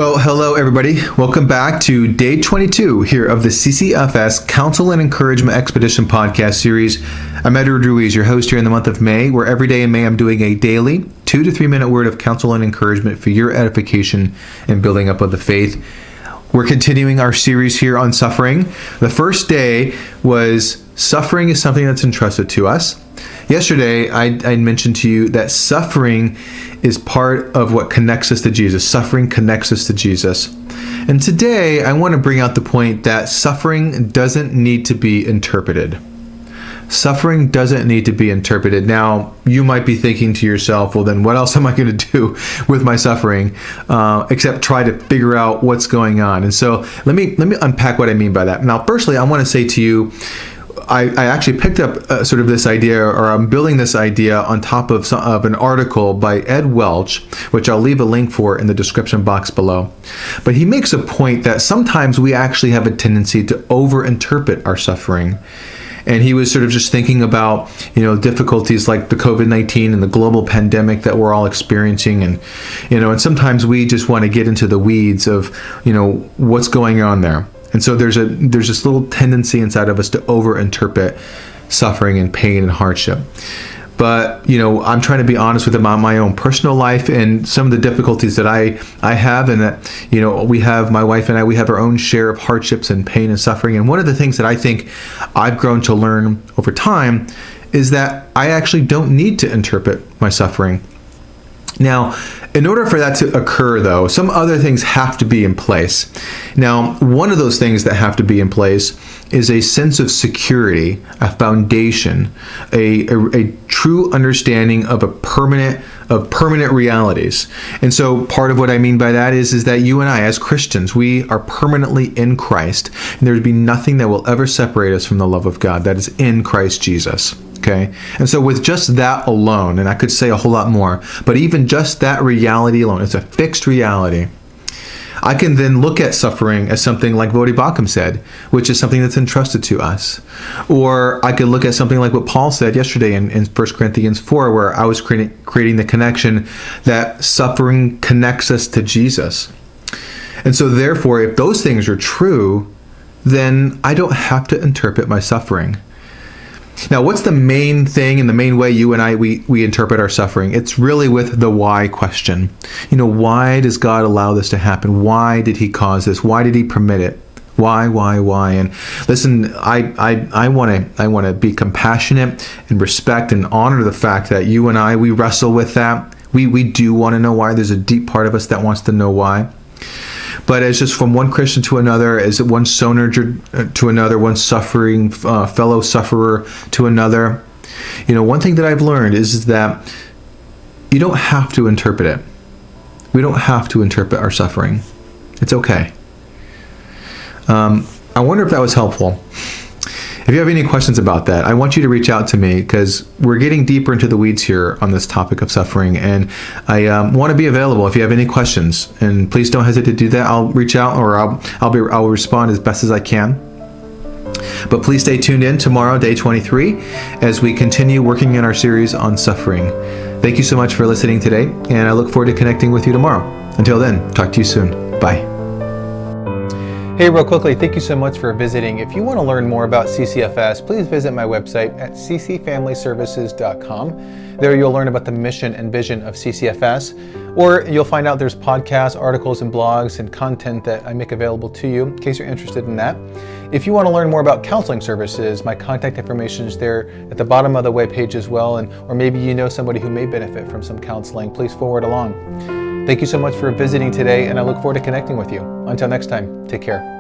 Well, hello everybody. Welcome back to day 22 here of the CCFS Counsel and Encouragement Expedition podcast series. I'm Edward Welch, your host here in the month of May, where every day in May I'm doing a daily 2 to 3 minute word of counsel and encouragement for your edification and building up of the faith. We're continuing our series here on suffering. The first day was suffering is something that's entrusted to us. Yesterday, I mentioned to you that suffering is part of what connects us to Jesus. Suffering connects us to Jesus. And today, I want to bring out the point that suffering doesn't need to be interpreted. Suffering doesn't need to be interpreted. Now, you might be thinking to yourself, well, then what else am I going to do with my suffering except try to figure out what's going on? And so let me unpack what I mean by that. Now, firstly, I want to say to you, I actually picked up sort of this idea, or I'm building this idea on top of an article by Ed Welch, which I'll leave a link for in the description box below. But he makes a point that sometimes we actually have a tendency to overinterpret our suffering. And he was sort of just thinking about, difficulties like the COVID-19 and the global pandemic that we're all experiencing. And sometimes we just want to get into the weeds of, what's going on there. And so there's this little tendency inside of us to overinterpret suffering and pain and hardship. But, I'm trying to be honest with about my own personal life and some of the difficulties that I have, and that, we have, my wife and I, we have our own share of hardships and pain and suffering. And one of the things that I think I've grown to learn over time is that I actually don't need to interpret my suffering. Now, in order for that to occur, though, some other things have to be in place. Now, one of those things that have to be in place is a sense of security, a foundation, a true understanding of permanent realities. And so part of what I mean by that is that you and I, as Christians, we are permanently in Christ, and there would be nothing that will ever separate us from the love of God that is in Christ Jesus. Okay, and so with just that alone, and I could say a whole lot more, but even just that reality alone, it's a fixed reality. I can then look at suffering as something like Vodi Bakum said, which is something that's entrusted to us. Or I could look at something like what Paul said yesterday in 1 Corinthians 4, where I was creating the connection that suffering connects us to Jesus. And so therefore, if those things are true, then I don't have to interpret my suffering. Now, what's the main thing and the main way you and I, we interpret our suffering? It's really with the why question. Why does God allow this to happen? Why did he cause this? Why did he permit it? Why? And listen, I want to be compassionate and respect and honor the fact that you and I, we wrestle with that. We do want to know why. There's a deep part of us that wants to know why. But as just from one Christian to another, as one sojourner to another, one suffering fellow sufferer to another, one thing that I've learned is that you don't have to interpret it. We don't have to interpret our suffering. It's okay. I wonder if that was helpful. If you have any questions about that, I want you to reach out to me, because we're getting deeper into the weeds here on this topic of suffering, and I want to be available if you have any questions. And please don't hesitate to do that. I'll reach out, or I'll respond as best as I can. But please stay tuned in tomorrow, day 23, as we continue working in our series on suffering. Thank you so much for listening today, and I look forward to connecting with you tomorrow. Until then, talk to you soon. Bye. Hey, real quickly, thank you so much for visiting. If you want to learn more about CCFS, please visit my website at ccfamilyservices.com. There you'll learn about the mission and vision of CCFS, or you'll find out there's podcasts, articles, and blogs and content that I make available to you in case you're interested in that. If you want to learn more about counseling services, my contact information is there at the bottom of the webpage as well, or maybe you know somebody who may benefit from some counseling, please forward along. Thank you so much for visiting today, and I look forward to connecting with you. Until next time, take care.